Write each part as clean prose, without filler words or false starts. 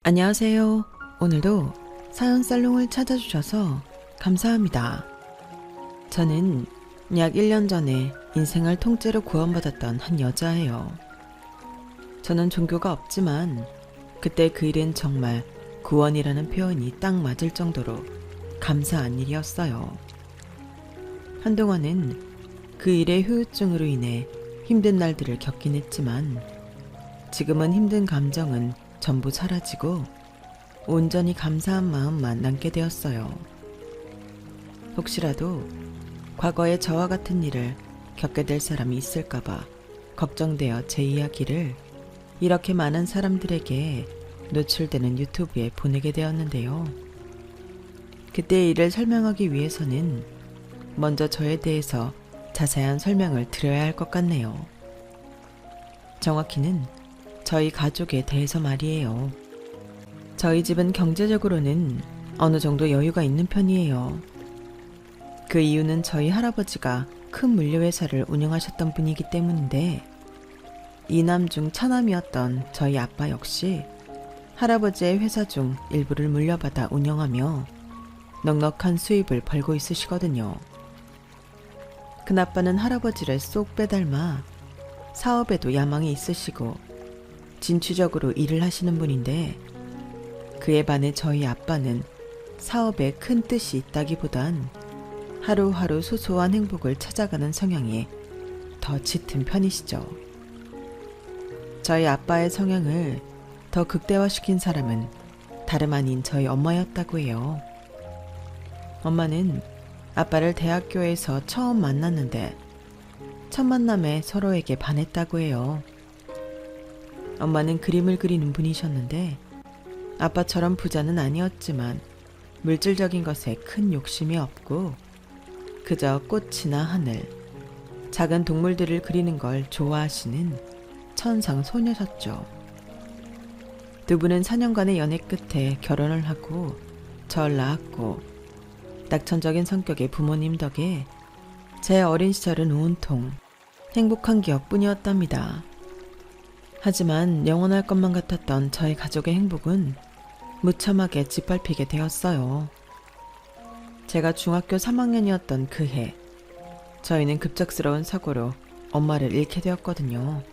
안녕하세요. 오늘도 사연 살롱을 찾아주셔서 감사합니다. 저는 약 1년 전에 인생을 통째로 구원받았던 한 여자예요. 저는 종교가 없지만 그때 그 일은 정말 구원이라는 표현이 딱 맞을 정도로 감사한 일이었어요. 한동안은 그 일의 후유증으로 인해 힘든 날들을 겪긴 했지만 지금은 힘든 감정은 전부 사라지고 온전히 감사한 마음만 남게 되었어요. 혹시라도 과거에 저와 같은 일을 겪게 될 사람이 있을까봐 걱정되어 제 이야기를 이렇게 많은 사람들에게 노출되는 유튜브에 보내게 되었는데요. 그때의 일을 설명하기 위해서는 먼저 저에 대해서 자세한 설명을 드려야 할 것 같네요. 정확히는 저희 가족에 대해서 말이에요. 저희 집은 경제적으로는 어느 정도 여유가 있는 편이에요. 그 이유는 저희 할아버지가 큰 물류회사를 운영하셨던 분이기 때문인데 이남 중 차남이었던 저희 아빠 역시 할아버지의 회사 중 일부를 물려받아 운영하며 넉넉한 수입을 벌고 있으시거든요. 큰아빠는 할아버지를 쏙 빼닮아 사업에도 야망이 있으시고 진취적으로 일을 하시는 분인데 그에 반해 저희 아빠는 사업에 큰 뜻이 있다기보단 하루하루 소소한 행복을 찾아가는 성향이 더 짙은 편이시죠. 저희 아빠의 성향을 더 극대화시킨 사람은 다름 아닌 저희 엄마였다고 해요. 엄마는 아빠를 대학교에서 처음 만났는데 첫 만남에 서로에게 반했다고 해요. 엄마는 그림을 그리는 분이셨는데 아빠처럼 부자는 아니었지만 물질적인 것에 큰 욕심이 없고 그저 꽃이나 하늘, 작은 동물들을 그리는 걸 좋아하시는 천상 소녀셨죠. 두 분은 4년간의 연애 끝에 결혼을 하고 절 낳았고 낙천적인 성격의 부모님 덕에 제 어린 시절은 온통 행복한 기억뿐이었답니다. 하지만 영원할 것만 같았던 저희 가족의 행복은 무참하게 짓밟히게 되었어요. 제가 중학교 3학년이었던 그 해, 저희는 급작스러운 사고로 엄마를 잃게 되었거든요.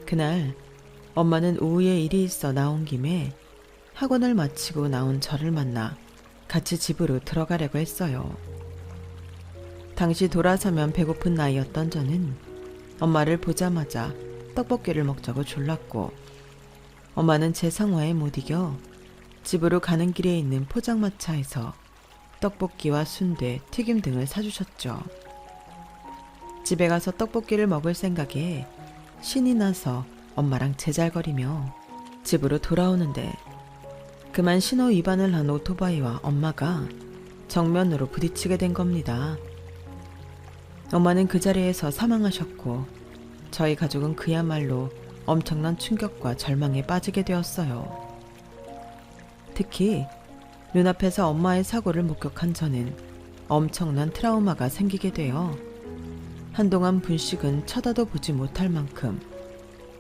그날 엄마는 오후에 일이 있어 나온 김에 학원을 마치고 나온 저를 만나 같이 집으로 들어가려고 했어요. 당시 돌아서면 배고픈 나이였던 저는 엄마를 보자마자 떡볶이를 먹자고 졸랐고 엄마는 제 상화에 못 이겨 집으로 가는 길에 있는 포장마차에서 떡볶이와 순대, 튀김 등을 사주셨죠. 집에 가서 떡볶이를 먹을 생각에 신이 나서 엄마랑 제잘거리며 집으로 돌아오는데 그만 신호 위반을 한 오토바이와 엄마가 정면으로 부딪히게 된 겁니다. 엄마는 그 자리에서 사망하셨고 저희 가족은 그야말로 엄청난 충격과 절망에 빠지게 되었어요. 특히 눈앞에서 엄마의 사고를 목격한 저는 엄청난 트라우마가 생기게 되어 한동안 분식은 쳐다도 보지 못할 만큼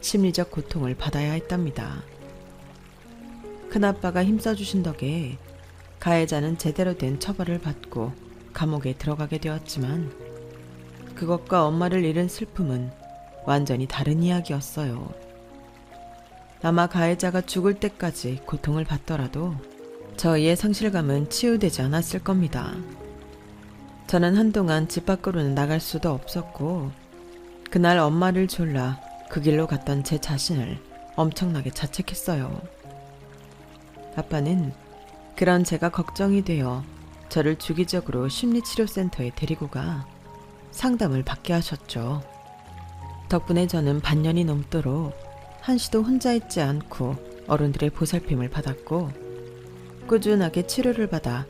심리적 고통을 받아야 했답니다. 큰아빠가 힘써주신 덕에 가해자는 제대로 된 처벌을 받고 감옥에 들어가게 되었지만 그것과 엄마를 잃은 슬픔은 완전히 다른 이야기였어요. 아마 가해자가 죽을 때까지 고통을 받더라도 저희의 상실감은 치유되지 않았을 겁니다. 저는 한동안 집 밖으로는 나갈 수도 없었고 그날 엄마를 졸라 그 길로 갔던 제 자신을 엄청나게 자책했어요. 아빠는 그런 제가 걱정이 되어 저를 주기적으로 심리치료센터에 데리고 가 상담을 받게 하셨죠. 덕분에 저는 반년이 넘도록 한시도 혼자 있지 않고 어른들의 보살핌을 받았고 꾸준하게 치료를 받아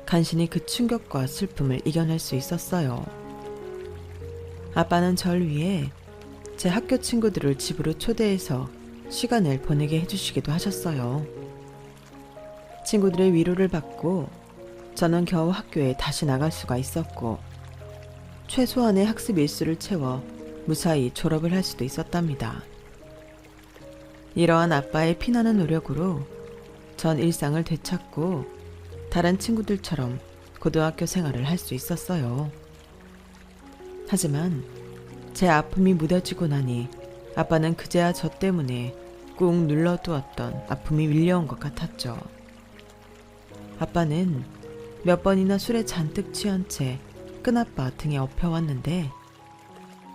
간신히 그 충격과 슬픔을 이겨낼 수 있었어요. 아빠는 절 위해 제 학교 친구들을 집으로 초대해서 시간을 보내게 해주시기도 하셨어요. 친구들의 위로를 받고 저는 겨우 학교에 다시 나갈 수가 있었고 최소한의 학습 일수를 채워 무사히 졸업을 할 수도 있었답니다. 이러한 아빠의 피나는 노력으로 전 일상을 되찾고 다른 친구들처럼 고등학교 생활을 할 수 있었어요. 하지만 제 아픔이 무뎌지고 나니 아빠는 그제야 저 때문에 꾹 눌러두었던 아픔이 밀려온 것 같았죠. 아빠는 몇 번이나 술에 잔뜩 취한 채 큰아빠 등에 엎혀왔는데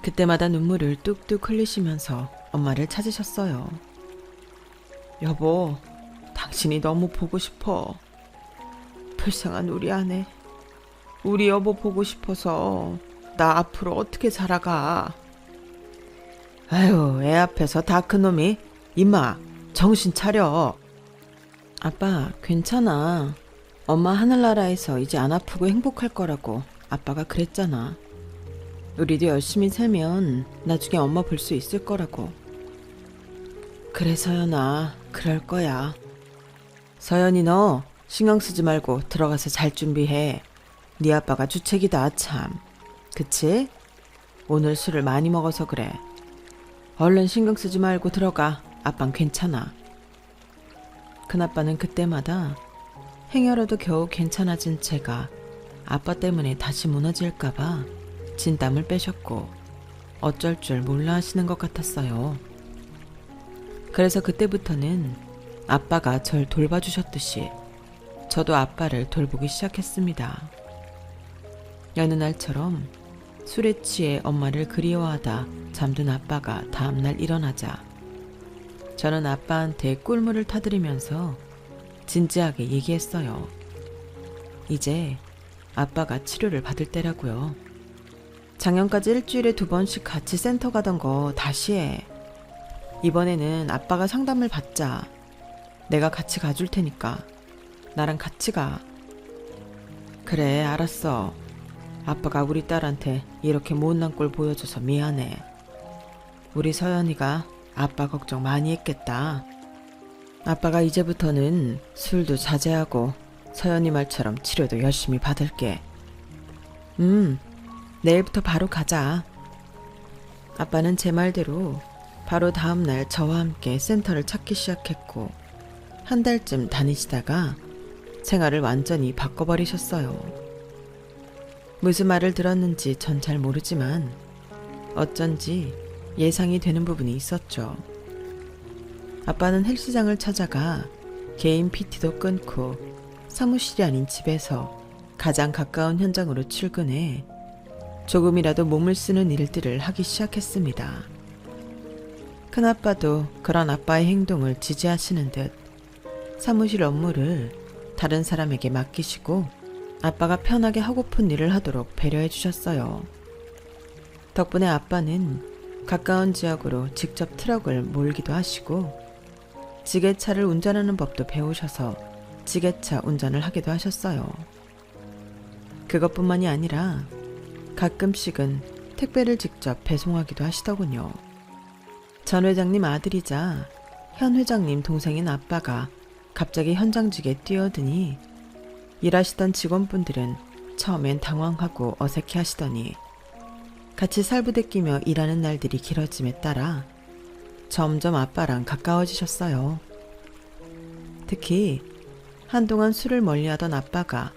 그때마다 눈물을 뚝뚝 흘리시면서 엄마를 찾으셨어요. 여보, 당신이 너무 보고 싶어. 불쌍한 우리 아내. 우리 여보 보고 싶어서 나 앞으로 어떻게 살아가. 아유, 애 앞에서 다 큰 놈이. 임마, 정신 차려. 아빠, 괜찮아. 엄마 하늘나라에서 이제 안 아프고 행복할 거라고 아빠가 그랬잖아. 우리도 열심히 살면 나중에 엄마 볼 수 있을 거라고. 그래 서연아, 그럴 거야. 서연이 너 신경 쓰지 말고 들어가서 잘 준비해. 네 아빠가 주책이다 참. 그치? 오늘 술을 많이 먹어서 그래. 얼른 신경 쓰지 말고 들어가. 아빤 괜찮아. 큰아빠는 그때마다 행여라도 겨우 괜찮아진 채가 아빠 때문에 다시 무너질까봐 진땀을 빼셨고 어쩔 줄 몰라 하시는 것 같았어요. 그래서 그때부터는 아빠가 절 돌봐주셨듯이 저도 아빠를 돌보기 시작했습니다. 여느 날처럼 술에 취해 엄마를 그리워하다 잠든 아빠가 다음날 일어나자 저는 아빠한테 꿀물을 타드리면서 진지하게 얘기했어요. 이제 아빠가 치료를 받을 때라고요. 작년까지 일주일에 2번씩 같이 센터 가던 거 다시 해. 이번에는 아빠가 상담을 받자. 내가 같이 가줄 테니까 나랑 같이 가. 그래, 알았어. 아빠가 우리 딸한테 이렇게 못난 꼴 보여줘서 미안해. 우리 서연이가 아빠 걱정 많이 했겠다. 아빠가 이제부터는 술도 자제하고 서연이 말처럼 치료도 열심히 받을게. 내일부터 바로 가자. 아빠는 제 말대로 바로 다음날 저와 함께 센터를 찾기 시작했고 한 달쯤 다니시다가 생활을 완전히 바꿔버리셨어요. 무슨 말을 들었는지 전 잘 모르지만 어쩐지 예상이 되는 부분이 있었죠. 아빠는 헬스장을 찾아가 개인 PT도 끊고 사무실이 아닌 집에서 가장 가까운 현장으로 출근해 조금이라도 몸을 쓰는 일들을 하기 시작했습니다. 큰아빠도 그런 아빠의 행동을 지지하시는 듯 사무실 업무를 다른 사람에게 맡기시고 아빠가 편하게 하고픈 일을 하도록 배려해 주셨어요. 덕분에 아빠는 가까운 지역으로 직접 트럭을 몰기도 하시고 지게차를 운전하는 법도 배우셔서 지게차 운전을 하기도 하셨어요. 그것뿐만이 아니라 가끔씩은 택배를 직접 배송하기도 하시더군요. 전 회장님 아들이자 현 회장님 동생인 아빠가 갑자기 현장직에 뛰어드니 일하시던 직원분들은 처음엔 당황하고 어색해 하시더니 같이 살부대끼며 일하는 날들이 길어짐에 따라 점점 아빠랑 가까워지셨어요. 특히 한동안 술을 멀리하던 아빠가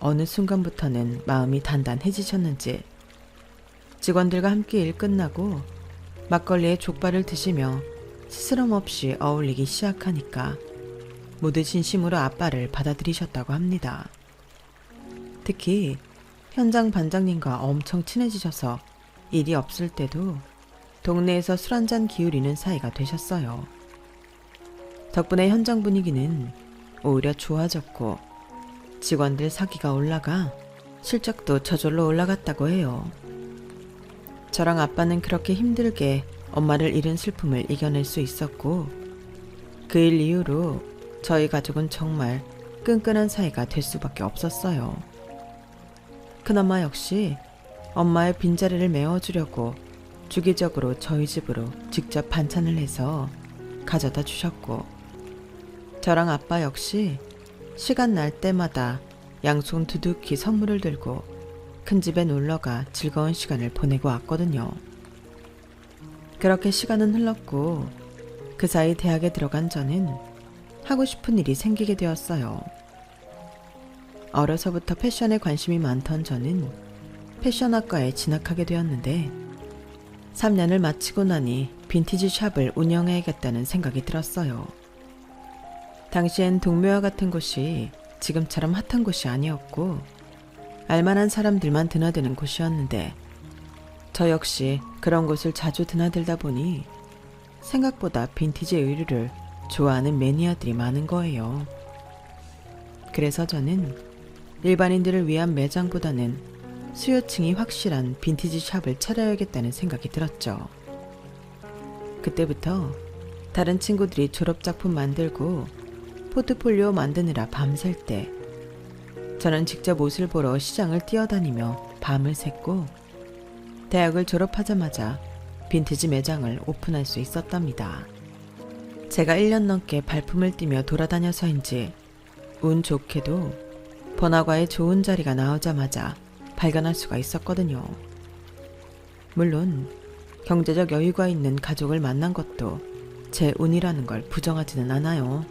어느 순간부터는 마음이 단단해지셨는지 직원들과 함께 일 끝나고 막걸리에 족발을 드시며 스스럼 없이 어울리기 시작하니까 모두 진심으로 아빠를 받아들이셨다고 합니다. 특히 현장 반장님과 엄청 친해지셔서 일이 없을 때도 동네에서 술 한잔 기울이는 사이가 되셨어요. 덕분에 현장 분위기는 오히려 좋아졌고 직원들 사기가 올라가 실적도 저절로 올라갔다고 해요. 저랑 아빠는 그렇게 힘들게 엄마를 잃은 슬픔을 이겨낼 수 있었고 그 일 이후로 저희 가족은 정말 끈끈한 사이가 될 수밖에 없었어요. 큰엄마 역시 엄마의 빈자리를 메워주려고 주기적으로 저희 집으로 직접 반찬을 해서 가져다 주셨고 저랑 아빠 역시 시간 날 때마다 양손 두둑히 선물을 들고 큰 집에 놀러가 즐거운 시간을 보내고 왔거든요. 그렇게 시간은 흘렀고 그 사이 대학에 들어간 저는 하고 싶은 일이 생기게 되었어요. 어려서부터 패션에 관심이 많던 저는 패션학과에 진학하게 되었는데 3년을 마치고 나니 빈티지 샵을 운영해야겠다는 생각이 들었어요. 당시엔 동묘와 같은 곳이 지금처럼 핫한 곳이 아니었고 알만한 사람들만 드나드는 곳이었는데 저 역시 그런 곳을 자주 드나들다 보니 생각보다 빈티지 의류를 좋아하는 매니아들이 많은 거예요. 그래서 저는 일반인들을 위한 매장보다는 수요층이 확실한 빈티지 샵을 차려야겠다는 생각이 들었죠. 그때부터 다른 친구들이 졸업작품 만들고 포트폴리오 만드느라 밤샐 때 저는 직접 옷을 보러 시장을 뛰어다니며 밤을 샜고 대학을 졸업하자마자 빈티지 매장을 오픈할 수 있었답니다. 제가 1년 넘게 발품을 띠며 돌아다녀서인지 운 좋게도 번화가에 좋은 자리가 나오자마자 발견할 수가 있었거든요. 물론 경제적 여유가 있는 가족을 만난 것도 제 운이라는 걸 부정하지는 않아요.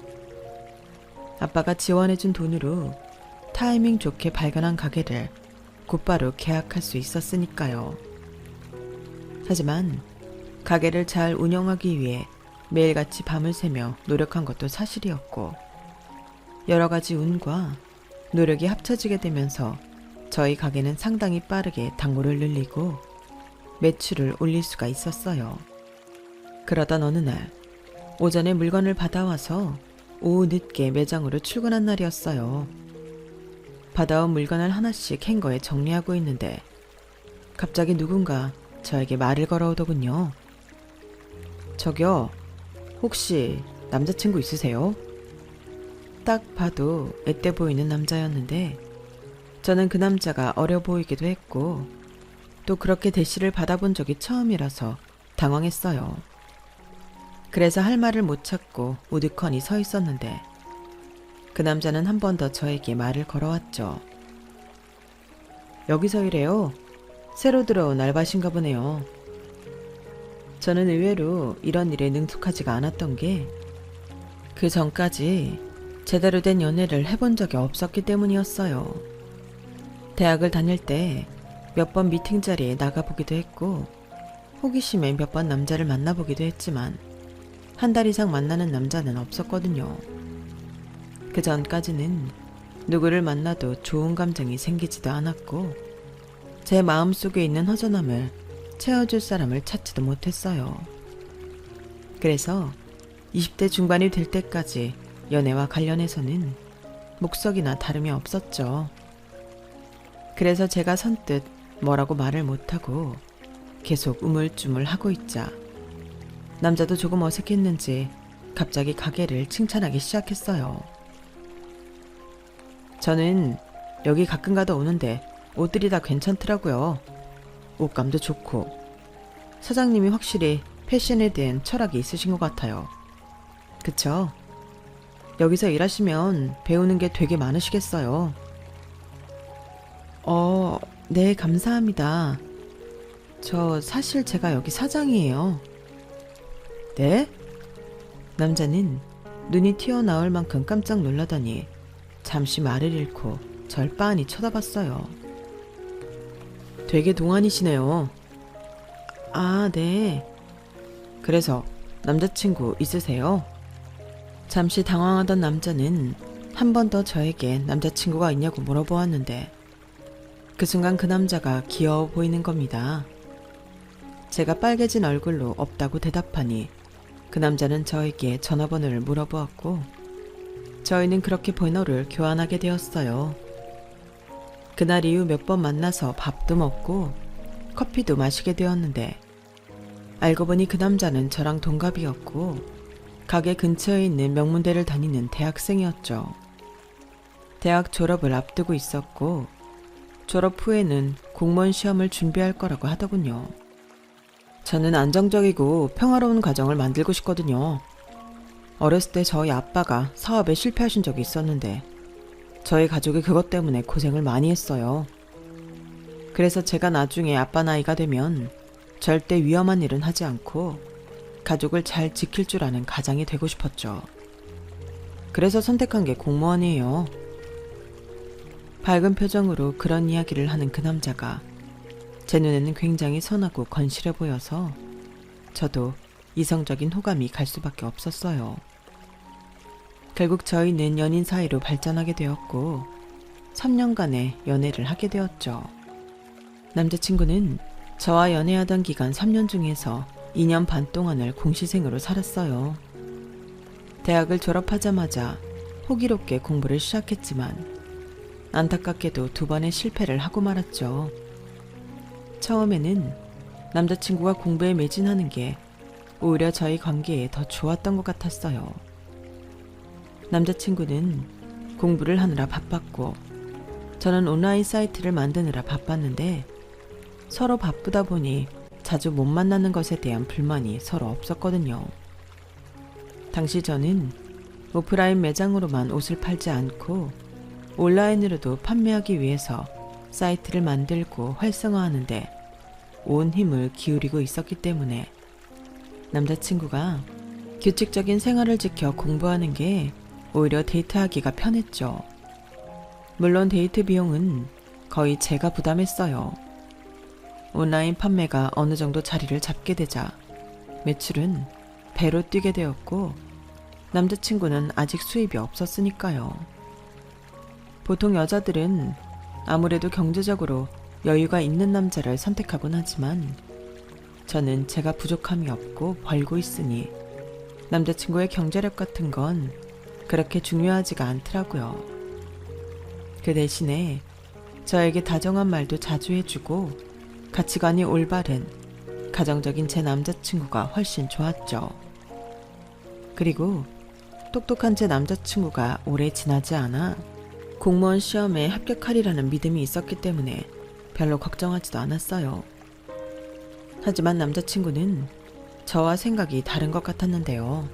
아빠가 지원해준 돈으로 타이밍 좋게 발견한 가게를 곧바로 계약할 수 있었으니까요. 하지만 가게를 잘 운영하기 위해 매일같이 밤을 새며 노력한 것도 사실이었고 여러 가지 운과 노력이 합쳐지게 되면서 저희 가게는 상당히 빠르게 단골을 늘리고 매출을 올릴 수가 있었어요. 그러던 어느 날 오전에 물건을 받아와서 오후 늦게 매장으로 출근한 날이었어요. 받아온 물건을 하나씩 행거에 정리하고 있는데 갑자기 누군가 저에게 말을 걸어오더군요. 저기요, 혹시 남자친구 있으세요? 딱 봐도 앳돼 보이는 남자였는데 저는 그 남자가 어려 보이기도 했고 또 그렇게 대시를 받아본 적이 처음이라서 당황했어요. 그래서 할 말을 못 찾고 우두커니 서 있었는데 그 남자는 한 번 더 저에게 말을 걸어왔죠. 여기서 일해요. 새로 들어온 알바신가 보네요. 저는 의외로 이런 일에 능숙하지가 않았던 게 그 전까지 제대로 된 연애를 해본 적이 없었기 때문이었어요. 대학을 다닐 때 몇 번 미팅 자리에 나가보기도 했고 호기심에 몇 번 남자를 만나보기도 했지만 한 달 이상 만나는 남자는 없었거든요. 그 전까지는 누구를 만나도 좋은 감정이 생기지도 않았고 제 마음속에 있는 허전함을 채워줄 사람을 찾지도 못했어요. 그래서 20대 중반이 될 때까지 연애와 관련해서는 목석이나 다름이 없었죠. 그래서 제가 선뜻 뭐라고 말을 못하고 계속 우물쭈물하고 있자 남자도 조금 어색했는지 갑자기 가게를 칭찬하기 시작했어요. 저는 여기 가끔 가다 오는데 옷들이 다 괜찮더라고요. 옷감도 좋고 사장님이 확실히 패션에 대한 철학이 있으신 것 같아요. 그쵸? 여기서 일하시면 배우는 게 되게 많으시겠어요. 네, 감사합니다. 저 사실 제가 여기 사장이에요. 네? 남자는 눈이 튀어나올 만큼 깜짝 놀라더니 잠시 말을 잃고 절 빤히 쳐다봤어요. 되게 동안이시네요. 아, 네. 그래서 남자친구 있으세요? 잠시 당황하던 남자는 한 번 더 저에게 남자친구가 있냐고 물어보았는데 그 순간 그 남자가 귀여워 보이는 겁니다. 제가 빨개진 얼굴로 없다고 대답하니 그 남자는 저에게 전화번호를 물어보았고 저희는 그렇게 번호를 교환하게 되었어요. 그날 이후 몇 번 만나서 밥도 먹고 커피도 마시게 되었는데 알고 보니 그 남자는 저랑 동갑이었고 가게 근처에 있는 명문대를 다니는 대학생이었죠. 대학 졸업을 앞두고 있었고 졸업 후에는 공무원 시험을 준비할 거라고 하더군요. 저는 안정적이고 평화로운 가정을 만들고 싶거든요. 어렸을 때 저희 아빠가 사업에 실패하신 적이 있었는데 저희 가족이 그것 때문에 고생을 많이 했어요. 그래서 제가 나중에 아빠 나이가 되면 절대 위험한 일은 하지 않고 가족을 잘 지킬 줄 아는 가장이 되고 싶었죠. 그래서 선택한 게 공무원이에요. 밝은 표정으로 그런 이야기를 하는 그 남자가 제 눈에는 굉장히 선하고 건실해 보여서 저도 이성적인 호감이 갈 수밖에 없었어요. 결국 저희는 연인 사이로 발전하게 되었고 3년간의 연애를 하게 되었죠. 남자친구는 저와 연애하던 기간 3년 중에서 2년 반 동안을 공시생으로 살았어요. 대학을 졸업하자마자 호기롭게 공부를 시작했지만 안타깝게도 2번의 실패를 하고 말았죠. 처음에는 남자친구가 공부에 매진하는 게 오히려 저희 관계에 더 좋았던 것 같았어요. 남자친구는 공부를 하느라 바빴고 저는 온라인 사이트를 만드느라 바빴는데 서로 바쁘다 보니 자주 못 만나는 것에 대한 불만이 서로 없었거든요. 당시 저는 오프라인 매장으로만 옷을 팔지 않고 온라인으로도 판매하기 위해서 사이트를 만들고 활성화하는데 온 힘을 기울이고 있었기 때문에 남자친구가 규칙적인 생활을 지켜 공부하는 게 오히려 데이트하기가 편했죠. 물론 데이트 비용은 거의 제가 부담했어요. 온라인 판매가 어느 정도 자리를 잡게 되자 매출은 배로 뛰게 되었고 남자친구는 아직 수입이 없었으니까요. 보통 여자들은 아무래도 경제적으로 여유가 있는 남자를 선택하곤 하지만 저는 제가 부족함이 없고 벌고 있으니 남자친구의 경제력 같은 건 그렇게 중요하지가 않더라고요. 그 대신에 저에게 다정한 말도 자주 해주고 가치관이 올바른 가정적인 제 남자친구가 훨씬 좋았죠. 그리고 똑똑한 제 남자친구가 오래 지나지 않아 공무원 시험에 합격하리라는 믿음이 있었기 때문에 별로 걱정하지도 않았어요. 하지만 남자친구는 저와 생각이 다른 것 같았는데요.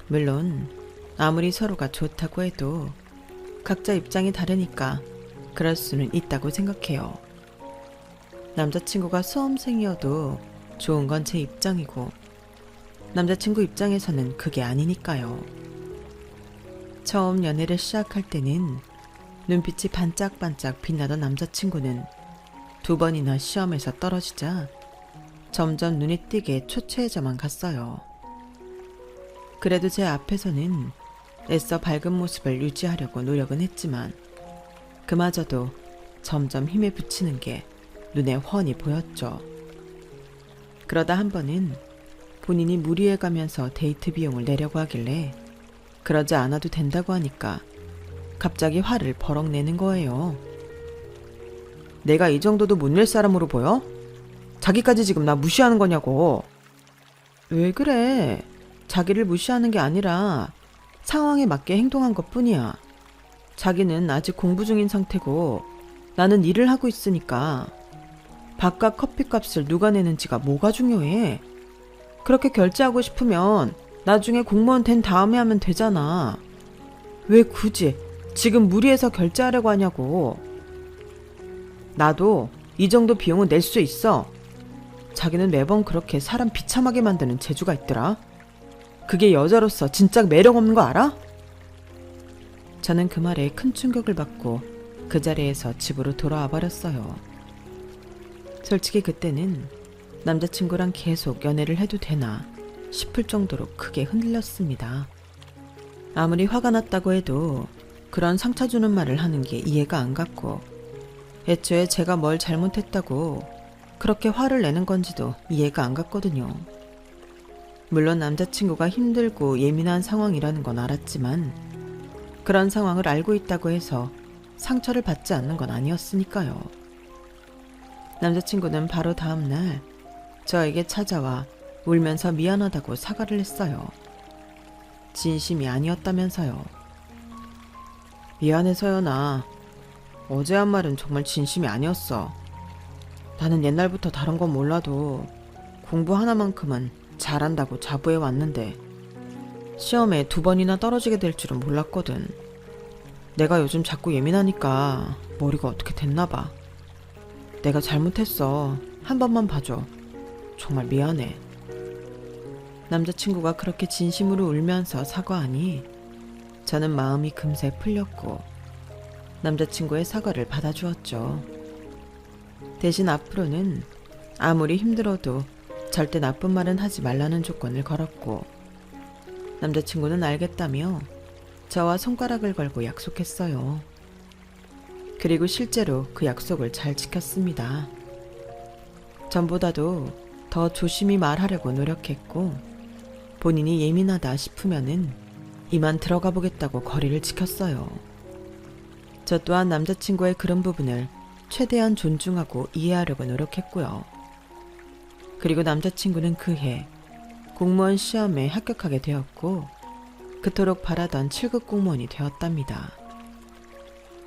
물론 아무리 서로가 좋다고 해도 각자 입장이 다르니까 그럴 수는 있다고 생각해요. 남자친구가 수험생이어도 좋은 건 제 입장이고 남자친구 입장에서는 그게 아니니까요. 처음 연애를 시작할 때는 눈빛이 반짝반짝 빛나던 남자친구는 2번이나 시험에서 떨어지자 점점 눈에 띄게 초췌해져만 갔어요. 그래도 제 앞에서는 애써 밝은 모습을 유지하려고 노력은 했지만 그마저도 점점 힘에 부치는 게 눈에 훤히 보였죠. 그러다 한 번은 본인이 무리해가면서 데이트 비용을 내려고 하길래 그러지 않아도 된다고 하니까 갑자기 화를 버럭 내는 거예요. 내가 이 정도도 못 낼 사람으로 보여? 자기까지 지금 나 무시하는 거냐고. 왜 그래? 자기를 무시하는 게 아니라 상황에 맞게 행동한 것 뿐이야. 자기는 아직 공부 중인 상태고 나는 일을 하고 있으니까 밥값 커피값을 누가 내는지가 뭐가 중요해. 그렇게 결제하고 싶으면 나중에 공무원 된 다음에 하면 되잖아. 왜 굳이 지금 무리해서 결제하려고 하냐고. 나도 이 정도 비용은 낼 수 있어. 자기는 매번 그렇게 사람 비참하게 만드는 재주가 있더라. 그게 여자로서 진짜 매력 없는 거 알아? 저는 그 말에 큰 충격을 받고 그 자리에서 집으로 돌아와 버렸어요. 솔직히 그때는 남자친구랑 계속 연애를 해도 되나 싶을 정도로 크게 흔들렸습니다. 아무리 화가 났다고 해도 그런 상처 주는 말을 하는 게 이해가 안 갔고 애초에 제가 뭘 잘못했다고 그렇게 화를 내는 건지도 이해가 안 갔거든요. 물론 남자친구가 힘들고 예민한 상황이라는 건 알았지만 그런 상황을 알고 있다고 해서 상처를 받지 않는 건 아니었으니까요. 남자친구는 바로 다음날 저에게 찾아와 울면서 미안하다고 사과를 했어요. 진심이 아니었다면서요. 미안해 서연아. 어제 한 말은 정말 진심이 아니었어. 나는 옛날부터 다른 건 몰라도 공부 하나만큼은 잘한다고 자부해 왔는데 시험에 2번이나 떨어지게 될 줄은 몰랐거든. 내가 요즘 자꾸 예민하니까 머리가 어떻게 됐나 봐. 내가 잘못했어. 한 번만 봐줘. 정말 미안해. 남자친구가 그렇게 진심으로 울면서 사과하니 저는 마음이 금세 풀렸고 남자친구의 사과를 받아주었죠. 대신 앞으로는 아무리 힘들어도 절대 나쁜 말은 하지 말라는 조건을 걸었고 남자친구는 알겠다며 저와 손가락을 걸고 약속했어요. 그리고 실제로 그 약속을 잘 지켰습니다. 전보다도 더 조심히 말하려고 노력했고 본인이 예민하다 싶으면은 이만 들어가 보겠다고 거리를 지켰어요. 저 또한 남자친구의 그런 부분을 최대한 존중하고 이해하려고 노력했고요. 그리고 남자친구는 그해 공무원 시험에 합격하게 되었고 그토록 바라던 7급 공무원이 되었답니다.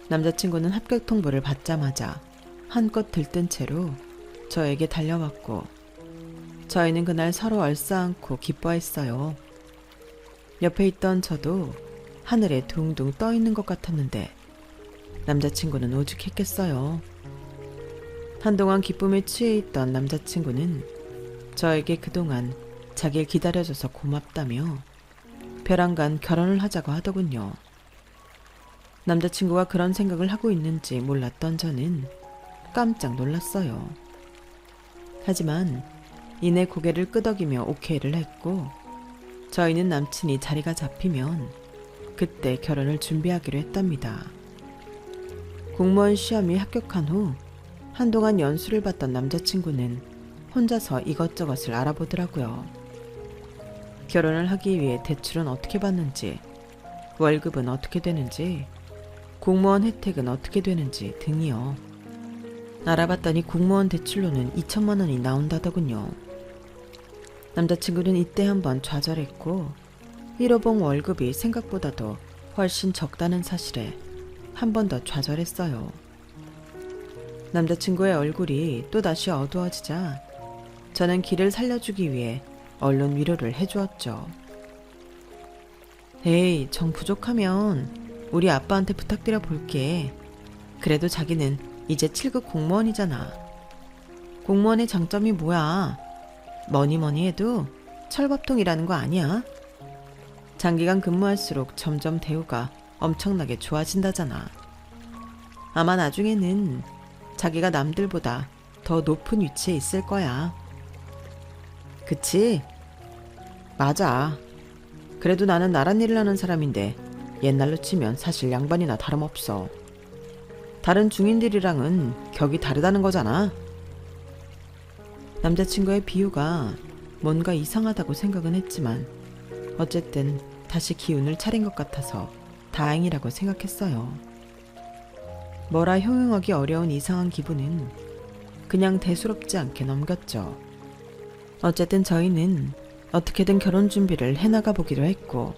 남자친구는 합격 통보를 받자마자 한껏 들뜬 채로 저에게 달려왔고 저희는 그날 서로 얼싸안고 기뻐했어요. 옆에 있던 저도 하늘에 둥둥 떠 있는 것 같았는데 남자친구는 오죽했겠어요. 한동안 기쁨에 취해 있던 남자친구는 저에게 그동안 자기를 기다려줘서 고맙다며 벼랑간 결혼을 하자고 하더군요. 남자친구가 그런 생각을 하고 있는지 몰랐던 저는 깜짝 놀랐어요. 하지만 이내 고개를 끄덕이며 오케이를 했고 저희는 남친이 자리가 잡히면 그때 결혼을 준비하기로 했답니다. 공무원 시험이 합격한 후 한동안 연수를 받던 남자친구는 혼자서 이것저것을 알아보더라고요. 결혼을 하기 위해 대출은 어떻게 받는지, 월급은 어떻게 되는지, 공무원 혜택은 어떻게 되는지 등이요. 알아봤더니 공무원 대출로는 2천만 원이 나온다더군요. 남자친구는 이때 한번 좌절했고 1호봉 월급이 생각보다도 훨씬 적다는 사실에 한 번 더 좌절했어요. 남자친구의 얼굴이 또다시 어두워지자 저는 길을 살려주기 위해 얼른 위로를 해주었죠. 에이, 정 부족하면 우리 아빠한테 부탁드려 볼게. 그래도 자기는 이제 7급 공무원이잖아. 공무원의 장점이 뭐야? 뭐니 해도 철밥통이라는 거 아니야? 장기간 근무할수록 점점 대우가 엄청나게 좋아진다잖아. 아마 나중에는 자기가 남들보다 더 높은 위치에 있을 거야. 그치? 맞아. 그래도 나는 나란 일을 하는 사람인데 옛날로 치면 사실 양반이나 다름없어. 다른 중인들이랑은 격이 다르다는 거잖아. 남자친구의 비유가 뭔가 이상하다고 생각은 했지만 어쨌든 다시 기운을 차린 것 같아서 다행이라고 생각했어요. 뭐라 형용하기 어려운 이상한 기분은 그냥 대수롭지 않게 넘겼죠. 어쨌든 저희는 어떻게든 결혼 준비를 해나가 보기로 했고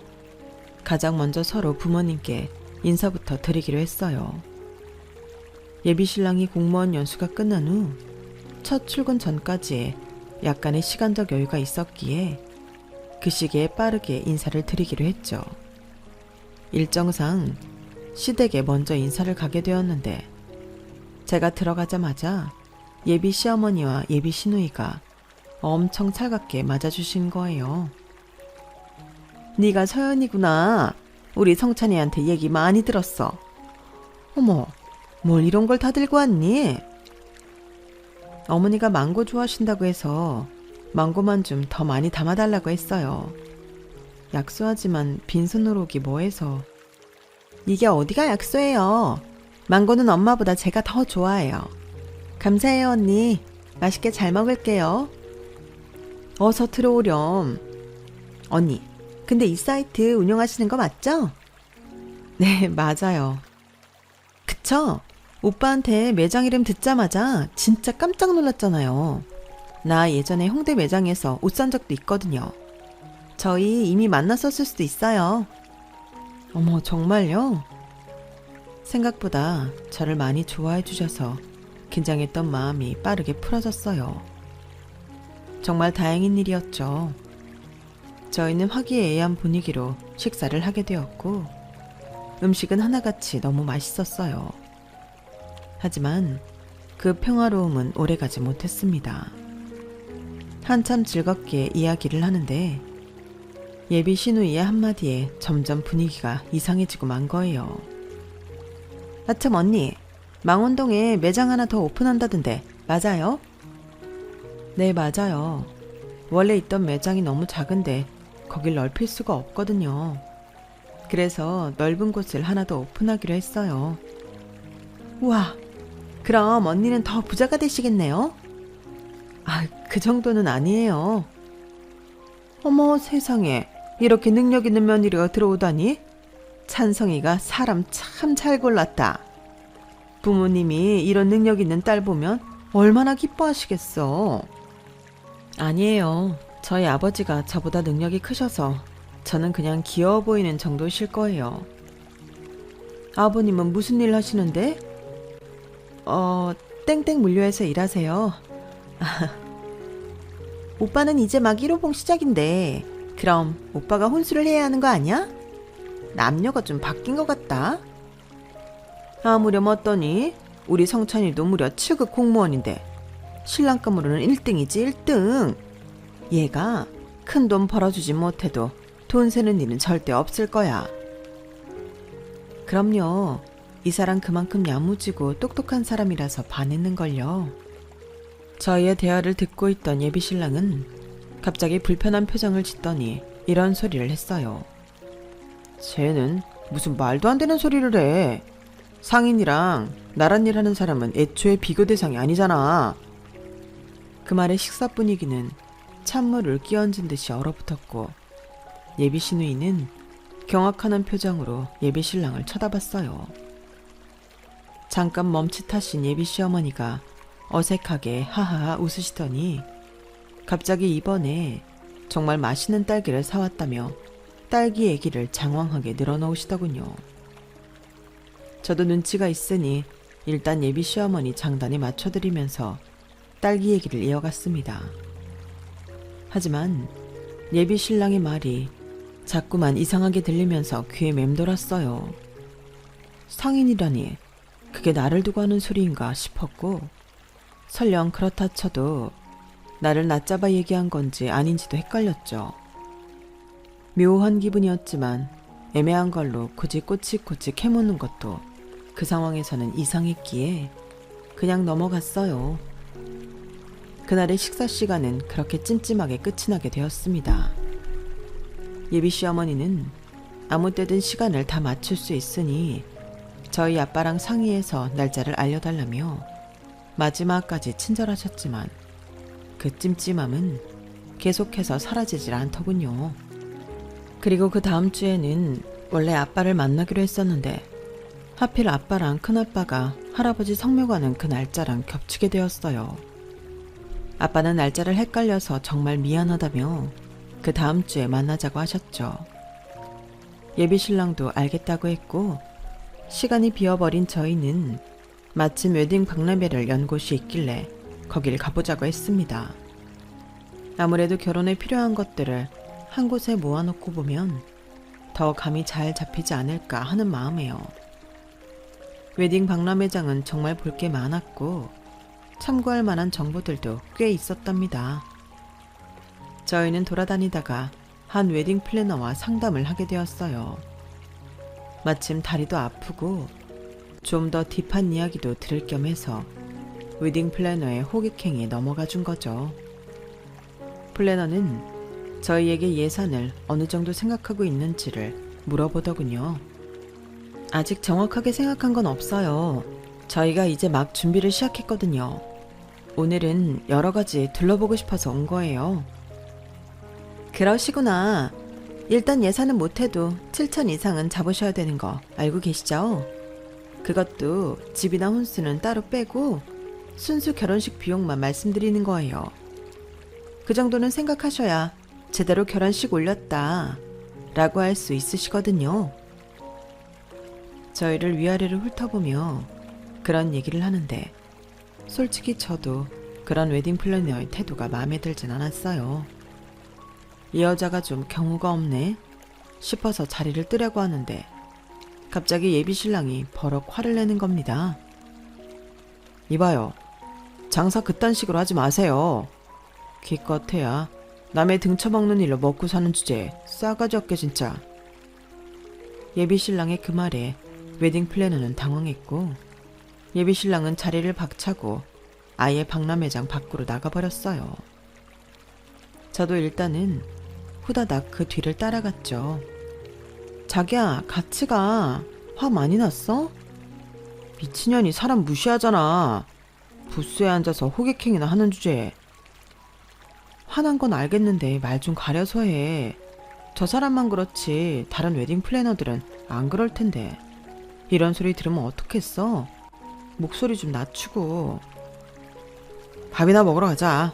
가장 먼저 서로 부모님께 인사부터 드리기로 했어요. 예비 신랑이 공무원 연수가 끝난 후 첫 출근 전까지의 약간의 시간적 여유가 있었기에 그 시기에 빠르게 인사를 드리기로 했죠. 일정상 시댁에 먼저 인사를 가게 되었는데 제가 들어가자마자 예비 시어머니와 예비 시누이가 엄청 살갑게 맞아주신 거예요. 네가 서연이구나. 우리 성찬이한테 얘기 많이 들었어. 어머, 뭘 이런 걸 다 들고 왔니? 어머니가 망고 좋아하신다고 해서 망고만 좀 더 많이 담아달라고 했어요. 약소하지만 빈손으로 오기 뭐해서. 이게 어디가 약소해요. 망고는 엄마보다 제가 더 좋아해요. 감사해요 언니. 맛있게 잘 먹을게요. 어서 들어오렴. 언니, 근데 이 사이트 운영하시는 거 맞죠? 네, 맞아요. 그쵸? 오빠한테 매장 이름 듣자마자 진짜 깜짝 놀랐잖아요. 나 예전에 홍대 매장에서 옷 산 적도 있거든요. 저희 이미 만났었을 수도 있어요. 어머, 정말요? 생각보다 저를 많이 좋아해 주셔서 긴장했던 마음이 빠르게 풀어졌어요. 정말 다행인 일이었죠. 저희는 화기애애한 분위기로 식사를 하게 되었고 음식은 하나같이 너무 맛있었어요. 하지만 그 평화로움은 오래가지 못했습니다. 한참 즐겁게 이야기를 하는데 예비 시누이의 한마디에 점점 분위기가 이상해지고 만 거예요. 아참 언니, 망원동에 매장 하나 더 오픈한다던데 맞아요? 네, 맞아요. 원래 있던 매장이 너무 작은데 거길 넓힐 수가 없거든요. 그래서 넓은 곳을 하나 더 오픈하기로 했어요. 우와, 그럼 언니는 더 부자가 되시겠네요? 아, 그 정도는 아니에요. 어머 세상에, 이렇게 능력 있는 며느리가 들어오다니? 찬성이가 사람 참 잘 골랐다. 부모님이 이런 능력 있는 딸 보면 얼마나 기뻐하시겠어. 아니에요. 저희 아버지가 저보다 능력이 크셔서 저는 그냥 귀여워 보이는 정도실 거예요. 아버님은 무슨 일 하시는데? 땡땡 물류에서 일하세요. 오빠는 이제 막 1호봉 시작인데 그럼 오빠가 혼수를 해야 하는 거 아니야? 남녀가 좀 바뀐 것 같다. 아무렴 어떠니? 우리 성찬이도 무려 7급 공무원인데 신랑감으로는 1등이지 1등. 얘가 큰 돈 벌어주지 못해도 돈 세는 일은 절대 없을 거야. 그럼요. 이 사람 그만큼 야무지고 똑똑한 사람이라서 반했는걸요. 저희의 대화를 듣고 있던 예비신랑은 갑자기 불편한 표정을 짓더니 이런 소리를 했어요. 쟤는 무슨 말도 안 되는 소리를 해. 상인이랑 나란 일 하는 사람은 애초에 비교 대상이 아니잖아. 그 말에 식사 분위기는 찬물을 끼얹은 듯이 얼어붙었고 예비 시누이는 경악하는 표정으로 예비 신랑을 쳐다봤어요. 잠깐 멈칫하신 예비 시어머니가 어색하게 하하하 웃으시더니 갑자기 이번에 정말 맛있는 딸기를 사왔다며 딸기 얘기를 장황하게 늘어놓으시더군요. 저도 눈치가 있으니 일단 예비 시어머니 장단에 맞춰드리면서 딸기 얘기를 이어갔습니다. 하지만 예비 신랑의 말이 자꾸만 이상하게 들리면서 귀에 맴돌았어요. 상인이라니 그게 나를 두고 하는 소리인가 싶었고 설령 그렇다 쳐도 나를 낮잡아 얘기한 건지 아닌지도 헷갈렸죠. 묘한 기분이었지만 애매한 걸로 굳이 꼬치꼬치 캐묻는 것도 그 상황에서는 이상했기에 그냥 넘어갔어요. 그날의 식사 시간은 그렇게 찜찜하게 끝이 나게 되었습니다. 예비 시어머니는 아무 때든 시간을 다 맞출 수 있으니 저희 아빠랑 상의해서 날짜를 알려달라며 마지막까지 친절하셨지만 그 찜찜함은 계속해서 사라지질 않더군요. 그리고 그 다음 주에는 원래 아빠를 만나기로 했었는데 하필 아빠랑 큰아빠가 할아버지 성묘 가는 그 날짜랑 겹치게 되었어요. 아빠는 날짜를 헷갈려서 정말 미안하다며 그 다음 주에 만나자고 하셨죠. 예비 신랑도 알겠다고 했고 시간이 비어버린 저희는 마침 웨딩 박람회를 연 곳이 있길래 거길 가보자고 했습니다. 아무래도 결혼에 필요한 것들을 한 곳에 모아놓고 보면 더 감이 잘 잡히지 않을까 하는 마음에요. 웨딩 박람회장은 정말 볼 게 많았고 참고할 만한 정보들도 꽤 있었답니다. 저희는 돌아다니다가 한 웨딩 플래너와 상담을 하게 되었어요. 마침 다리도 아프고 좀 더 딥한 이야기도 들을 겸 해서 웨딩 플래너의 호객행위에 넘어가 준 거죠. 플래너는 저희에게 예산을 어느 정도 생각하고 있는지를 물어보더군요. 아직 정확하게 생각한 건 없어요. 저희가 이제 막 준비를 시작했거든요. 오늘은 여러 가지 둘러보고 싶어서 온 거예요. 그러시구나. 일단 예산은 못해도 7천 이상은 잡으셔야 되는 거 알고 계시죠? 그것도 집이나 혼수는 따로 빼고 순수 결혼식 비용만 말씀드리는 거예요. 그 정도는 생각하셔야 제대로 결혼식 올렸다 라고 할 수 있으시거든요. 저희를 위아래로 훑어보며 그런 얘기를 하는데 솔직히 저도 그런 웨딩 플래너의 태도가 마음에 들진 않았어요. 이 여자가 좀 경우가 없네 싶어서 자리를 뜨려고 하는데 갑자기 예비 신랑이 버럭 화를 내는 겁니다. 이봐요. 장사 그딴 식으로 하지 마세요. 기껏해야 남의 등쳐먹는 일로 먹고 사는 주제에 싸가지 없게 진짜. 예비신랑의 그 말에 웨딩 플래너는 당황했고 예비신랑은 자리를 박차고 아예 박람회장 밖으로 나가버렸어요. 저도 일단은 후다닥 그 뒤를 따라갔죠. 자기야, 같이 가. 화 많이 났어? 미친년이 사람 무시하잖아. 부스에 앉아서 호객행위나 하는 주제에. 화난 건 알겠는데 말 좀 가려서 해. 저 사람만 그렇지 다른 웨딩 플래너들은 안 그럴 텐데. 이런 소리 들으면 어떡했어? 목소리 좀 낮추고. 밥이나 먹으러 가자.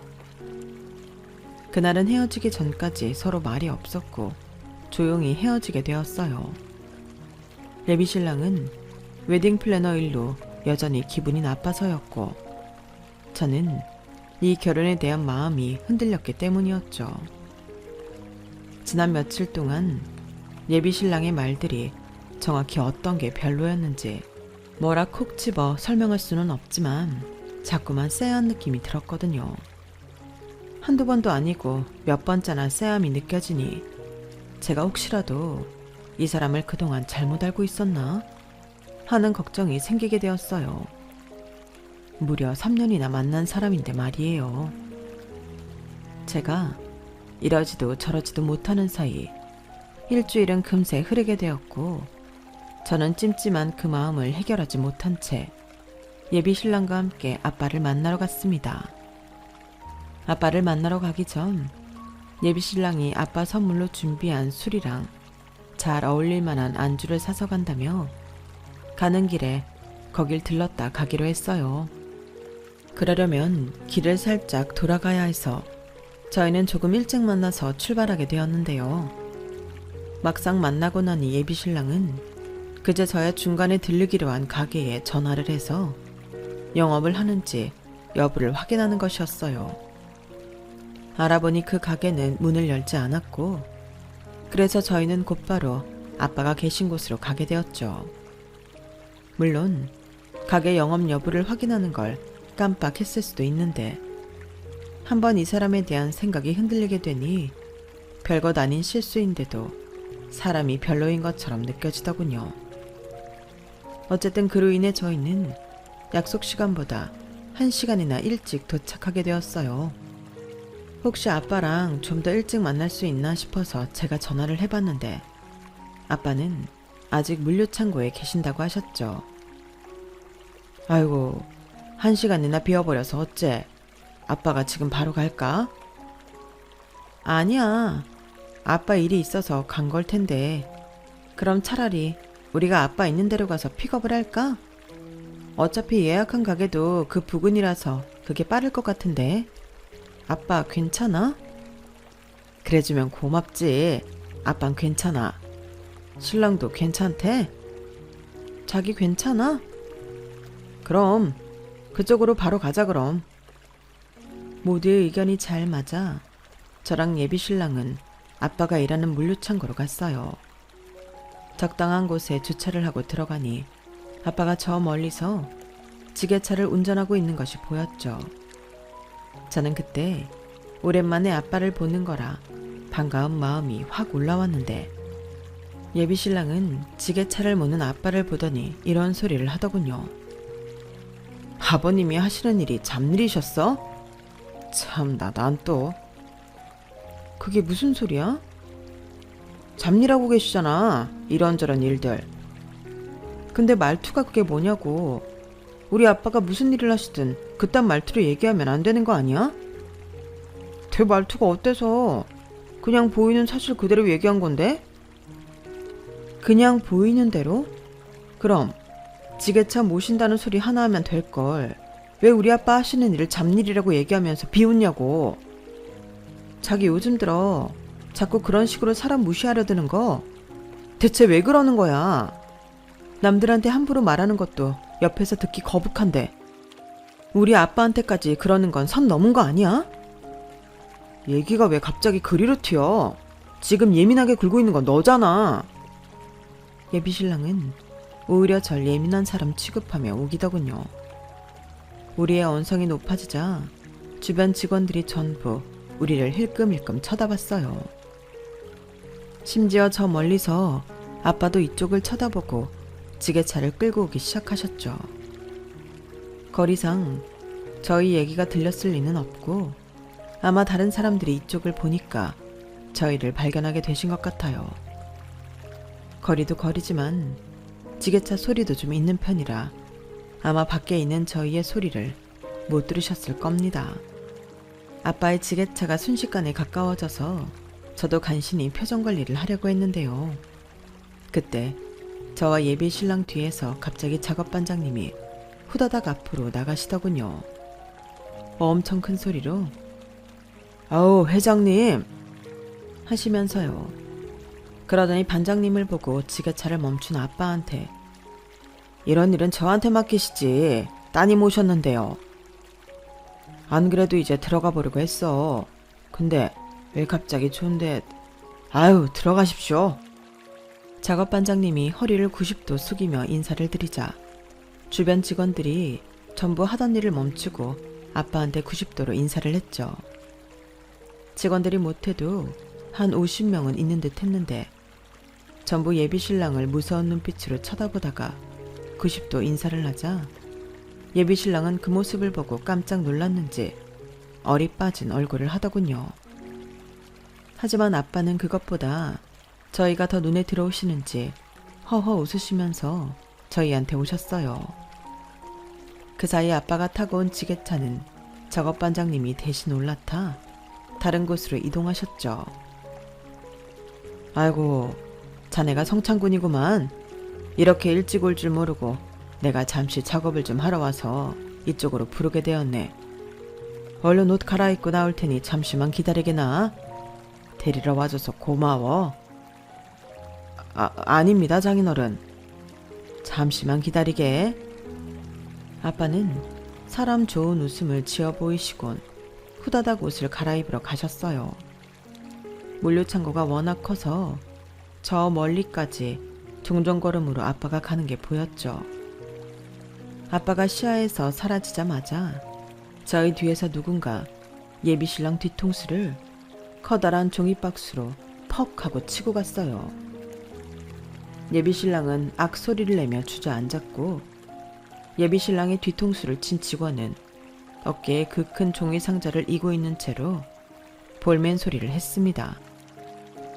그날은 헤어지기 전까지 서로 말이 없었고 조용히 헤어지게 되었어요. 예비신랑은 웨딩 플래너 일로 여전히 기분이 나빠서였고 저는 이 결혼에 대한 마음이 흔들렸기 때문이었죠. 지난 며칠 동안 예비신랑의 말들이 정확히 어떤 게 별로였는지 뭐라 콕 집어 설명할 수는 없지만 자꾸만 쎄한 느낌이 들었거든요. 한두 번도 아니고 몇 번째나 쎄함이 느껴지니 제가 혹시라도 이 사람을 그동안 잘못 알고 있었나 하는 걱정이 생기게 되었어요. 무려 3년이나 만난 사람인데 말이에요. 제가 이러지도 저러지도 못하는 사이 일주일은 금세 흐르게 되었고 저는 찜찜한 그 마음을 해결하지 못한 채 예비신랑과 함께 아빠를 만나러 갔습니다. 아빠를 만나러 가기 전 예비신랑이 아빠 선물로 준비한 술이랑 잘 어울릴 만한 안주를 사서 간다며 가는 길에 거길 들렀다 가기로 했어요. 그러려면 길을 살짝 돌아가야 해서 저희는 조금 일찍 만나서 출발하게 되었는데요. 막상 만나고 나니 예비신랑은 그제서야 중간에 들르기로 한 가게에 전화를 해서 영업을 하는지 여부를 확인하는 것이었어요. 알아보니 그 가게는 문을 열지 않았고 그래서 저희는 곧바로 아빠가 계신 곳으로 가게 되었죠. 물론 가게 영업 여부를 확인하는 걸 깜빡했을 수도 있는데 한번 이 사람에 대한 생각이 흔들리게 되니 별것 아닌 실수인데도 사람이 별로인 것처럼 느껴지더군요. 어쨌든 그로 인해 저희는 약속 시간보다 1시간이나 일찍 도착하게 되었어요. 혹시 아빠랑 좀 더 일찍 만날 수 있나 싶어서 제가 전화를 해봤는데 아빠는 아직 물류창고에 계신다고 하셨죠. 아이고, 1시간이나 비워버려서 어째? 아빠가 지금 바로 갈까? 아니야. 아빠 일이 있어서 간 걸 텐데. 그럼 차라리 우리가 아빠 있는 데로 가서 픽업을 할까? 어차피 예약한 가게도 그 부근이라서 그게 빠를 것 같은데. 아빠 괜찮아? 그래주면 고맙지. 아빤 괜찮아. 신랑도 괜찮대? 자기 괜찮아? 그럼 그쪽으로 바로 가자 그럼. 모두의 의견이 잘 맞아 저랑 예비신랑은 아빠가 일하는 물류창고로 갔어요. 적당한 곳에 주차를 하고 들어가니 아빠가 저 멀리서 지게차를 운전하고 있는 것이 보였죠. 저는 그때 오랜만에 아빠를 보는 거라 반가운 마음이 확 올라왔는데 예비신랑은 지게차를 모는 아빠를 보더니 이런 소리를 하더군요. 아버님이 하시는 일이 잡일이셨어? 참나, 난 또. 그게 무슨 소리야? 잡일하고 계시잖아, 이런저런 일들. 근데 말투가 그게 뭐냐고. 우리 아빠가 무슨 일을 하시든 그딴 말투로 얘기하면 안 되는 거 아니야? 내 말투가 어때서? 그냥 보이는 사실 그대로 얘기한 건데? 그냥 보이는 대로? 그럼 지게차 모신다는 소리 하나 하면 될걸. 왜 우리 아빠 하시는 일을 잡일이라고 얘기하면서 비웃냐고. 자기 요즘 들어 자꾸 그런 식으로 사람 무시하려 드는 거 대체 왜 그러는 거야? 남들한테 함부로 말하는 것도 옆에서 듣기 거북한데 우리 아빠한테까지 그러는 건 선 넘은 거 아니야? 얘기가 왜 갑자기 그리로 튀어? 지금 예민하게 굴고 있는 건 너잖아. 예비신랑은 오히려 절 예민한 사람 취급하며 우기더군요. 우리의 언성이 높아지자 주변 직원들이 전부 우리를 힐끔힐끔 쳐다봤어요. 심지어 저 멀리서 아빠도 이쪽을 쳐다보고 지게차를 끌고 오기 시작하셨죠. 거리상 저희 얘기가 들렸을 리는 없고 아마 다른 사람들이 이쪽을 보니까 저희를 발견하게 되신 것 같아요. 거리도 거리지만 지게차 소리도 좀 있는 편이라 아마 밖에 있는 저희의 소리를 못 들으셨을 겁니다. 아빠의 지게차가 순식간에 가까워져서 저도 간신히 표정 관리를 하려고 했는데요. 그때 저와 예비 신랑 뒤에서 갑자기 작업반장님이 후다닥 앞으로 나가시더군요. 엄청 큰 소리로 아우 회장님 하시면서요. 그러더니 반장님을 보고 지게차를 멈춘 아빠한테 이런 일은 저한테 맡기시지 따님 오셨는데요. 안 그래도 이제 들어가 보려고 했어. 근데 왜 갑자기 좋은데 아유 들어가십시오. 작업반장님이 허리를 90도 숙이며 인사를 드리자 주변 직원들이 전부 하던 일을 멈추고 아빠한테 90도로 인사를 했죠. 직원들이 못해도 한 50명은 있는 듯 했는데 전부 예비 신랑을 무서운 눈빛으로 쳐다보다가 90도 인사를 하자 예비 신랑은 그 모습을 보고 깜짝 놀랐는지 얼이 빠진 얼굴을 하더군요. 하지만 아빠는 그것보다 저희가 더 눈에 들어오시는지 허허 웃으시면서 저희한테 오셨어요. 그 사이 아빠가 타고 온 지게차는 작업반장님이 대신 올라타 다른 곳으로 이동하셨죠. 아이고 자네가 성창군이구만. 이렇게 일찍 올 줄 모르고 내가 잠시 작업을 좀 하러 와서 이쪽으로 부르게 되었네. 얼른 옷 갈아입고 나올 테니 잠시만 기다리게나. 데리러 와줘서 고마워. 아닙니다 장인어른. 잠시만 기다리게. 아빠는 사람 좋은 웃음을 지어 보이시곤 후다닥 옷을 갈아입으러 가셨어요. 물류창고가 워낙 커서 저 멀리까지 종종걸음으로 아빠가 가는 게 보였죠. 아빠가 시야에서 사라지자마자 저희 뒤에서 누군가 예비신랑 뒤통수를 커다란 종이박스로 퍽 하고 치고 갔어요. 예비신랑은 악소리를 내며 주저앉았고 예비신랑의 뒤통수를 친 직원은 어깨에 그 큰 종이 상자를 이고 있는 채로 볼멘 소리를 했습니다.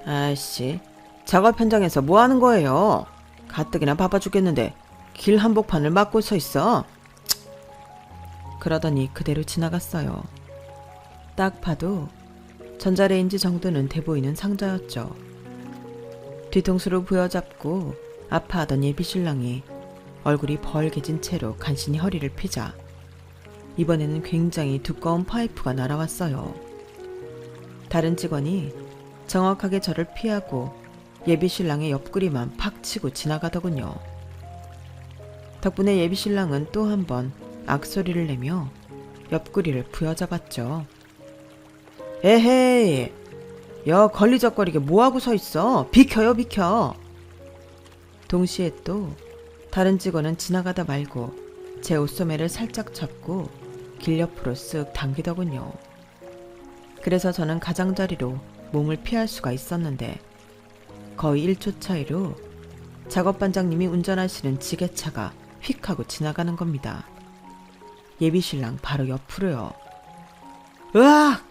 아이씨, 작업 현장에서 뭐 하는 거예요? 가뜩이나 바빠 죽겠는데 길 한복판을 막고 서 있어. 그러더니 그대로 지나갔어요. 딱 봐도 전자레인지 정도는 돼 보이는 상자였죠. 뒤통수를 부여잡고 아파하던 예비신랑이 얼굴이 벌개진 채로 간신히 허리를 피자 이번에는 굉장히 두꺼운 파이프가 날아왔어요. 다른 직원이 정확하게 저를 피하고 예비신랑의 옆구리만 팍 치고 지나가더군요. 덕분에 예비신랑은 또 한 번 악소리를 내며 옆구리를 부여잡았죠. 에헤이, 야 걸리적거리게 뭐하고 서 있어? 비켜요 비켜. 동시에 또 다른 직원은 지나가다 말고 제 옷소매를 살짝 잡고 길 옆으로 쓱 당기더군요. 그래서 저는 가장자리로 몸을 피할 수가 있었는데 거의 1초 차이로 작업반장님이 운전하시는 지게차가 휙 하고 지나가는 겁니다. 예비신랑 바로 옆으로요. 으악!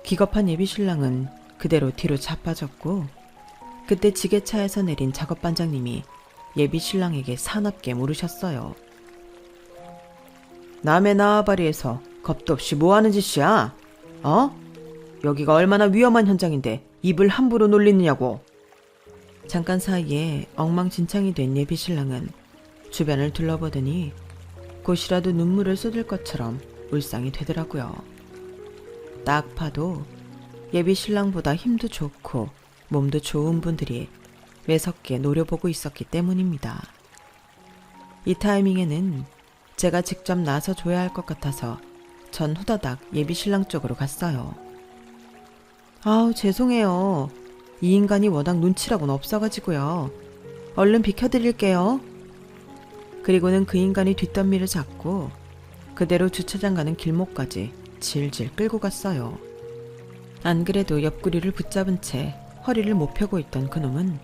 기겁한 예비신랑은 그대로 뒤로 자빠졌고 그때 지게차에서 내린 작업반장님이 예비신랑에게 사납게 물으셨어요. 남의縄바리에서 겁도 없이 뭐하는 짓이야? 어? 여기가 얼마나 위험한 현장인데 입을 함부로 놀리느냐고. 잠깐 사이에 엉망진창이 된 예비신랑은 주변을 둘러보더니 곧이라도 눈물을 쏟을 것처럼 울상이 되더라고요. 딱 봐도 예비신랑보다 힘도 좋고 몸도 좋은 분들이 매섭게 노려보고 있었기 때문입니다. 이 타이밍에는 제가 직접 나서줘야 할 것 같아서 전 후다닥 예비신랑 쪽으로 갔어요. 아우 죄송해요. 이 인간이 워낙 눈치라고는 없어가지고요. 얼른 비켜드릴게요. 그리고는 그 인간이 뒷덜미를 잡고 그대로 주차장 가는 길목까지 질질 끌고 갔어요. 안 그래도 옆구리를 붙잡은 채 허리를 못 펴고 있던 그놈은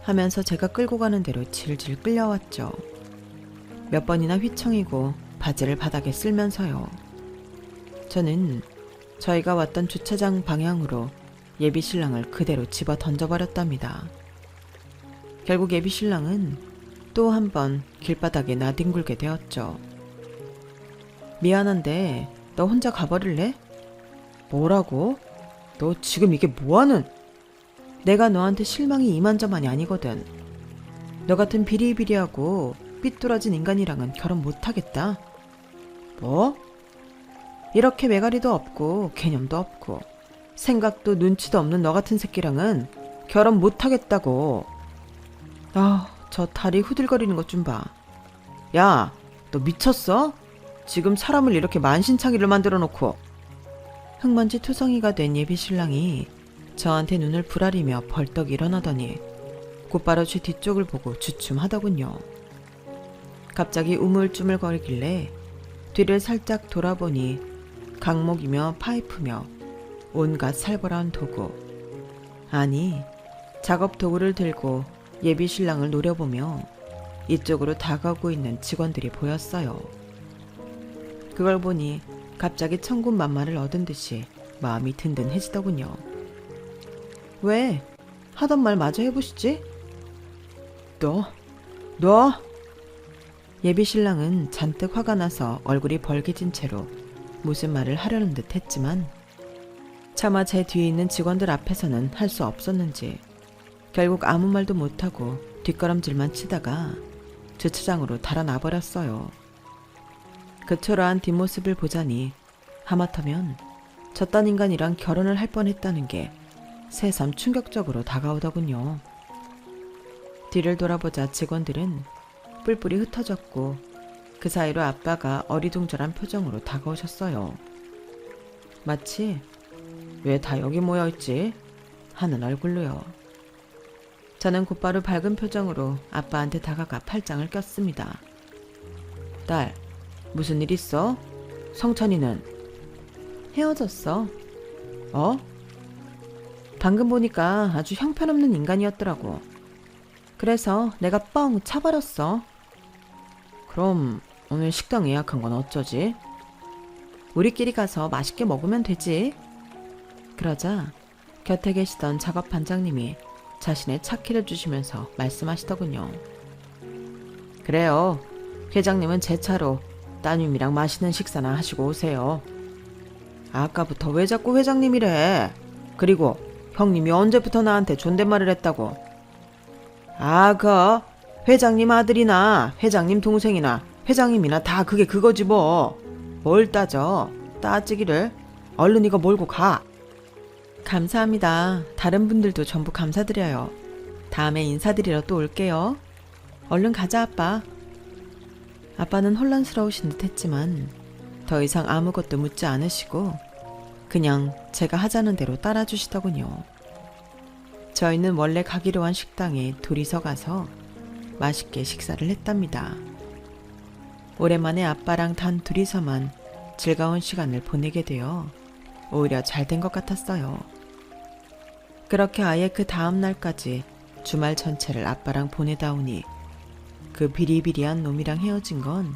하면서 제가 끌고 가는 대로 질질 끌려왔죠. 몇 번이나 휘청이고 바지를 바닥에 쓸면서요. 저는 저희가 왔던 주차장 방향으로 예비신랑을 그대로 집어 던져버렸답니다. 결국 예비신랑은 또 한 번 길바닥에 나뒹굴게 되었죠. 미안한데 너 혼자 가버릴래? 뭐라고? 너 지금 이게 뭐하는? 내가 너한테 실망이 이만저만이 아니거든. 너 같은 비리비리하고 삐뚤어진 인간이랑은 결혼 못하겠다. 뭐? 이렇게 매가리도 없고 개념도 없고 생각도 눈치도 없는 너 같은 새끼랑은 결혼 못하겠다고. 저 다리 후들거리는 것 좀 봐. 야, 너 미쳤어? 지금 사람을 이렇게 만신창이를 만들어 놓고. 흙먼지 투성이가 된 예비신랑이 저한테 눈을 부라리며 벌떡 일어나더니 곧바로 제 뒤쪽을 보고 주춤하더군요. 갑자기 우물쭈물거리길래 뒤를 살짝 돌아보니 강목이며 파이프며 온갖 살벌한 도구, 아니 작업 도구를 들고 예비신랑을 노려보며 이쪽으로 다가오고 있는 직원들이 보였어요. 그걸 보니 갑자기 천군만마를 얻은 듯이 마음이 든든해지더군요. 왜? 하던 말 마저 해보시지? 너? 예비신랑은 잔뜩 화가 나서 얼굴이 벌개진 채로 무슨 말을 하려는 듯 했지만 차마 제 뒤에 있는 직원들 앞에서는 할 수 없었는지 결국 아무 말도 못하고 뒷걸음질만 치다가 주차장으로 달아나 버렸어요. 그 초라한 뒷모습을 보자니 하마터면 저딴 인간이랑 결혼을 할 뻔했다는 게 새삼 충격적으로 다가오더군요. 뒤를 돌아보자 직원들은 뿔뿔이 흩어졌고 그 사이로 아빠가 어리둥절한 표정으로 다가오셨어요. 마치 왜 다 여기 모여있지? 하는 얼굴로요. 저는 곧바로 밝은 표정으로 아빠한테 다가가 팔짱을 꼈습니다. 딸, 무슨 일 있어? 성찬이는? 헤어졌어. 어? 방금 보니까 아주 형편없는 인간이었더라고. 그래서 내가 뻥 차버렸어. 그럼 오늘 식당 예약한 건 어쩌지? 우리끼리 가서 맛있게 먹으면 되지. 그러자 곁에 계시던 작업 반장님이 자신의 차 키려주시면서 말씀하시더군요. 그래요. 회장님은 제 차로 따님이랑 맛있는 식사나 하시고 오세요. 아까부터 왜 자꾸 회장님이래? 그리고 형님이 언제부터 나한테 존댓말을 했다고? 그 회장님 아들이나 회장님 동생이나 회장님이나 다 그게 그거지 뭐. 뭘 따져. 따지기를. 얼른 이거 몰고 가. 감사합니다. 다른 분들도 전부 감사드려요. 다음에 인사드리러 또 올게요. 얼른 가자 아빠. 아빠는 혼란스러우신 듯 했지만 더 이상 아무것도 묻지 않으시고 그냥 제가 하자는 대로 따라주시더군요. 저희는 원래 가기로 한 식당에 둘이서 가서 맛있게 식사를 했답니다. 오랜만에 아빠랑 단 둘이서만 즐거운 시간을 보내게 되어 오히려 잘 된 것 같았어요. 그렇게 아예 그 다음 날까지 주말 전체를 아빠랑 보내다 오니 그 비리비리한 놈이랑 헤어진 건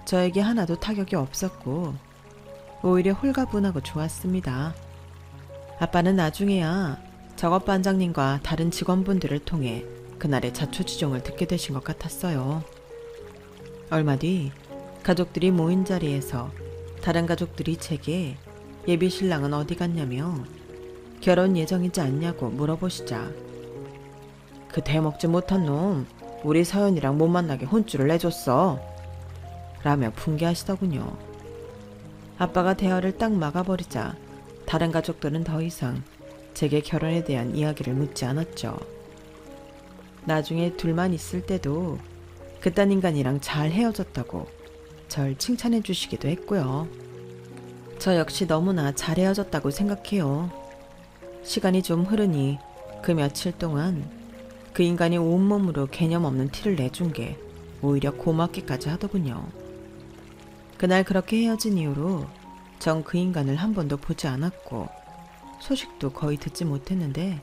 저에게 하나도 타격이 없었고 오히려 홀가분하고 좋았습니다. 아빠는 나중에야 작업 반장님과 다른 직원분들을 통해 그날의 자초지종을 듣게 되신 것 같았어요. 얼마 뒤 가족들이 모인 자리에서 다른 가족들이 제게 예비신랑은 어디 갔냐며 결혼 예정이지 않냐고 물어보시자 그 대먹지 못한 놈 우리 서연이랑 못 만나게 혼쭐을 내줬어 라며 분개하시더군요. 아빠가 대화를 딱 막아버리자 다른 가족들은 더 이상 제게 결혼에 대한 이야기를 묻지 않았죠. 나중에 둘만 있을 때도 그딴 인간이랑 잘 헤어졌다고 절 칭찬해 주시기도 했고요. 저 역시 너무나 잘 헤어졌다고 생각해요. 시간이 좀 흐르니 그 며칠 동안 그 인간이 온몸으로 개념 없는 티를 내준 게 오히려 고맙기까지 하더군요. 그날 그렇게 헤어진 이후로 전 그 인간을 한 번도 보지 않았고 소식도 거의 듣지 못했는데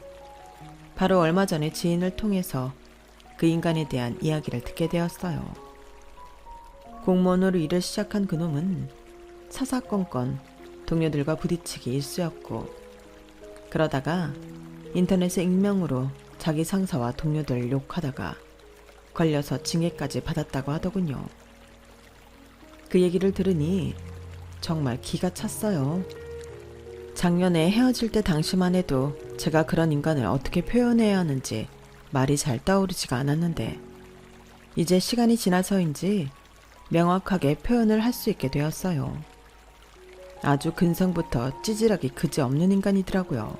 바로 얼마 전에 지인을 통해서 그 인간에 대한 이야기를 듣게 되었어요. 공무원으로 일을 시작한 그놈은 사사건건 동료들과 부딪히기 일쑤였고, 그러다가 인터넷에 익명으로 자기 상사와 동료들을 욕하다가 걸려서 징계까지 받았다고 하더군요. 그 얘기를 들으니 정말 기가 찼어요. 작년에 헤어질 때 당시만 해도 제가 그런 인간을 어떻게 표현해야 하는지 말이 잘 떠오르지가 않았는데 이제 시간이 지나서인지 명확하게 표현을 할 수 있게 되었어요. 아주 근성부터 찌질하기 그지없는 인간이더라고요.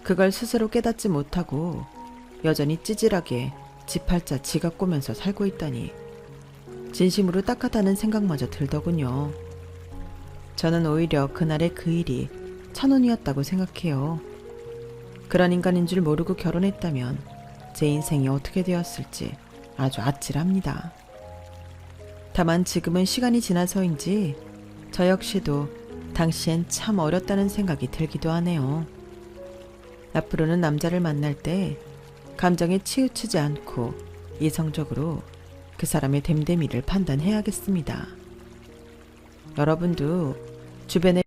그걸 스스로 깨닫지 못하고 여전히 찌질하게 지팔자 지가 꼬면서 살고 있다니 진심으로 딱하다는 생각마저 들더군요. 저는 오히려 그날의 그 일이 천운이었다고 생각해요. 그런 인간인 줄 모르고 결혼했다면 제 인생이 어떻게 되었을지 아주 아찔합니다. 다만 지금은 시간이 지나서인지 저 역시도 당시엔 참 어렸다는 생각이 들기도 하네요. 앞으로는 남자를 만날 때 감정에 치우치지 않고 이성적으로 그 사람의 됨됨이를 판단해야겠습니다. 여러분도 주변에